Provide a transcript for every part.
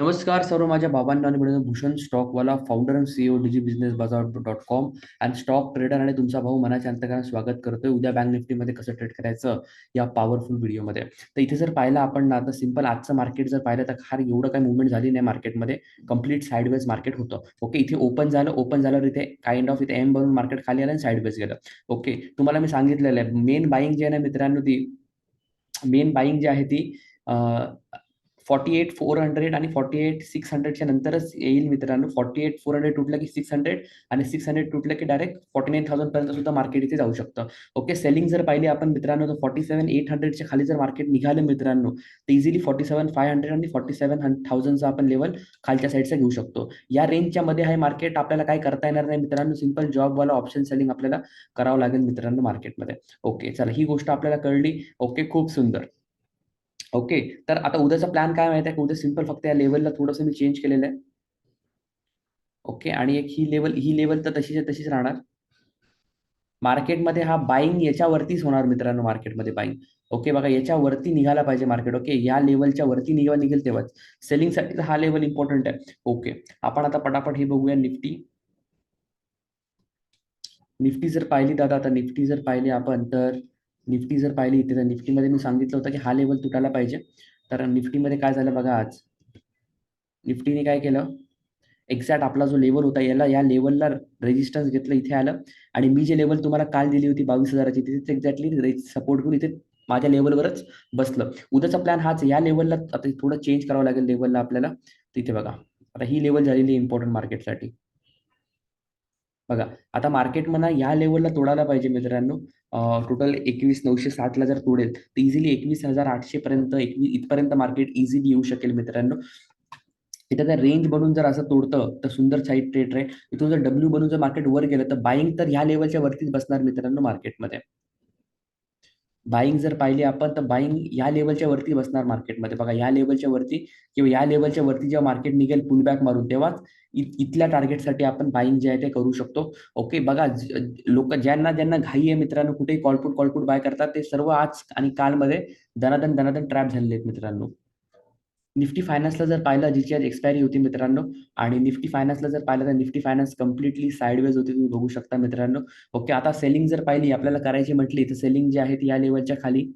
नमस्कार सर्व माझ्या बाबांना आणि बहिणींनो. भूषण स्टॉकवाला फाउंडर आणि सीईओ डिजी बिझनेस बाजार .com आणि स्टॉक ट्रेडर आणि तुमचा भाऊ मनाच्या अंतकरणात स्वागत करतोय उद्या बँक निफ्टीमध्ये कसं ट्रेड करायचं या पॉवरफुल व्हिडिओमध्ये. तर इथे जर पाहिलं आपण ना, तर सिंपल आजचं मार्केट जर पाहिलं तर फार एवढं काही मुवमेंट झाली नाही मार्केटमध्ये. कंप्लीट साईडवेज मार्केट होतं. ओके, इथे ओपन झाल्यावर इथे काइंड ऑफ इथे एम बनून मार्केट खाली आलं आणि साईडवेज गेलं. ओके, तुम्हाला मी सांगितलेलं आहे मेन बाईंग जी आहे ना मित्रांनो, ती मेन बाईंग जी आहे ती 48,400 आणि 48,600च्या नंतरच येईल मित्रांनो. 48,400 तुटलं की 600 आणि 600 तुटलं की डायरेक्ट 49,000 पर्यंत सुद्धा मार्केट इथे जाऊ शकतं. ओके, सेलिंग जर पाहिली आपण मित्रांनो, तर 47,800च्या खाली जर मार्केट निघालं मित्रांनो, तर इझिली 47,500 आणि 47,000चा आपण लेवल खालच्या साईडचा घेऊ शकतो. या रेंजच्या मध्ये आहे मार्केट. आपल्याला काय करता येणार नाही मित्रांनो. सिंपल जॉबवाला ऑप्शन सेलिंग आपल्याला करावं लागेल मित्रांनो मार्केटमध्ये. ओके, चला ही गोष्ट आपल्याला कळली. ओके, खूप सुंदर. ओके, तर आता उद्याचा प्लॅन काय माहिती आहे का? उद्या सिंपल फक्त या लेवलला थोडंसं मी चेंज केलेलं आहे. ओके, आणि एक ही लेवल तर तशीच्या तशीच राहणार. मार्केटमध्ये हा बाईंग याच्यावरतीच होणार मित्रांनो. मार्केटमध्ये बाईंग ओके बघा, याच्यावरती निघाला पाहिजे मार्केट. ओके, या लेवलच्या वरती निघेल तेव्हाच सेलिंगसाठी हा लेवल इम्पॉर्टंट आहे. ओके, आपण आता पटापट हे बघूया. निफ्टी जर पाहिली दादा, तर निफ्टी जर पाहिली आपण, तर निफ्टी जर पाहिली इथे, तर निफ्टीमध्ये मी सांगितलं होतं की हा लेवल तुटायला पाहिजे. तर निफ्टीमध्ये काय झालं बघा, आज निफ्टीने काय केलं, एक्झॅक्ट आपला जो लेवल होता या लेवलला रेजिस्टन्स घेतलं, इथे आलं आणि मी जे लेवल तुम्हाला काल दिली होती 22,000ची, तिथेच एक्झॅक्टली सपोर्ट करून इथे माझ्या लेवलवरच बसलं. उद्याचा प्लॅन हाच, या लेवलला आता थोडं चेंज करावं लागेल लेवलला आपल्याला. तिथे बघा, आता ही लेवल झालेली इम्पॉर्टंट मार्केटसाठी. बघा, आता मार्केट म्हणा या लेवलला तोडायला पाहिजे मित्रांनो. टोटल 21,960ला जर तोडेल तर इझिली 21,800 पर्यंत इथपर्यंत मार्केट इझिली येऊ शकेल मित्रांनो. इथं जर रेंज बनून जर असं तोडतं तर सुंदर साईड ट्रेड आहे. इथून जर डब्ल्यू बनून जर मार्केट वर गेलं तर बाईंग तर ह्या लेवलच्या वरतीच बसणार मित्रांनो मार्केटमध्ये. बाईंग जर पाहिली आपण, तर बाईंग या लेवलच्या वरती बसणार मार्केटमध्ये. बघा, या लेवलच्या वरती किंवा या लेवलच्या वरती जेव्हा मार्केट निघेल पुलबॅक मारून, तेव्हाच इथल्या टार्गेटसाठी आपण बाईंग जे आहे ते करू शकतो. ओके बघा, लोक ज्यांना ज्यांना घाई आहे मित्रांनो, कुठेही कॉलपुट बाय करतात, ते सर्व आज आणि कालमध्ये दनादन ट्रॅप झालेले आहेत मित्रांनो. निफ्टी फायनान्सला जर पाहिलं, जिची आज एक्सपायरी होती मित्रांनो, आणि निफ्टी फायनान्सला जर पाहिलं तर निफ्टी फायनान्स कम्प्लिटली साईडवेज होती, तुम्ही बघू शकता मित्रांनो. ओके, आता सेलिंग जर पाहिली आपल्याला करायची म्हटली, तर सेलिंग जी आहे ती या लेवलच्या खाली.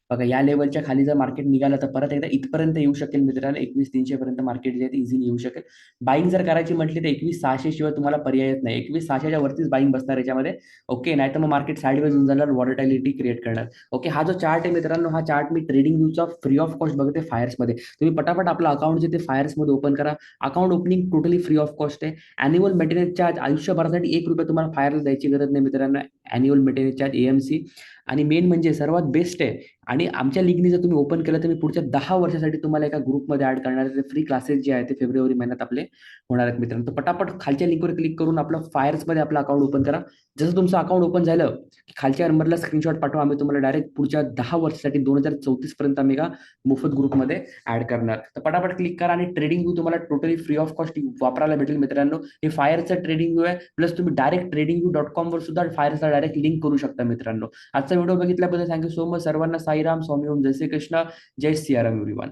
बघा, या लेवलच्या खाली जर मार्केट निघालं तर परत एकदा इथपर्यंत येऊ शकेल मित्रांनो. 21,300 पर्यंत मार्केट जे आहे इझिली येऊ शकेल. बाईंग जर करायची म्हटली तर 21,600 शिवाय तुम्हाला पर्यायच नाही. 21,600च्या वरतीच बाईंग बसणार याच्यामध्ये. ओके, नाही तर मग मार्केट साईडवेज होऊन जाणार, व्हॉलेटिलिटी क्रिएट करणार. ओके, हा जो चार्ट आहे मित्रांनो, हा चार्ट मी ट्रेडिंग व्ह्यूचा फ्री ऑफ कॉस्ट बघते फायर्समध्ये. तुम्ही पटापट आपलं अकाउंट जे ते फायर्समध्ये ओपन करा. Account opening totally free of cost आहे. अॅन्युअल मेंटेनन्स चार्ज आयुष्यभरासाठी ₹1 तुम्हाला फायरला द्यायची गरज नाही मित्रांनो. अॅन्युअल मेंटेनन्स चार्ज एएमसी, आणि मेन म्हणजे सर्वात बेस्ट आहे. आणि आमच्या लिंकनी जर तुम्ही ओपन केलं तर मी पुढच्या 10 वर्षासाठी तुम्हाला एका ग्रुपमध्ये ऍड करणार आहे. फ्री क्लासेस जे आहेत ते फेब्रुवारी महिन्यात आपले होणार आहेत मित्रांनो. तर पटापट खालच्या लिंकवर क्लिक करून आपलं फायर्समध्ये आपलं अकाउंट ओपन करा. जसं तुमचं अकाउंट ओपन झालं की खालच्या नंबरला स्क्रीनशॉट पाठवा. आम्ही तुम्हाला डायरेक्ट पुढच्या 10 वर्षासाठी 2034 पर्यंत आम्ही एका मोफत ग्रुपमध्ये ऍड करणार. तर पटापट क्लिक करा आणि ट्रेडिंग व्यू तुम्हाला टोटली फ्री ऑफ कॉस्ट वापरायला भेटेल मित्रांनो. हे फायरचं ट्रेडिंग व्यू आहे, प्लस तुम्ही डायरेक्ट tradingview.com वर सुद्धा फायरचा डायरेक्ट लिंक करू शकता मित्रांनो. आजचा व्हिडिओ बघितल्याबद्दल थँक्यू सो मच सर्वांना. साईराम, स्वामी ओम, जय श्री कृष्ण, जय सियाराम एव्हरीवन.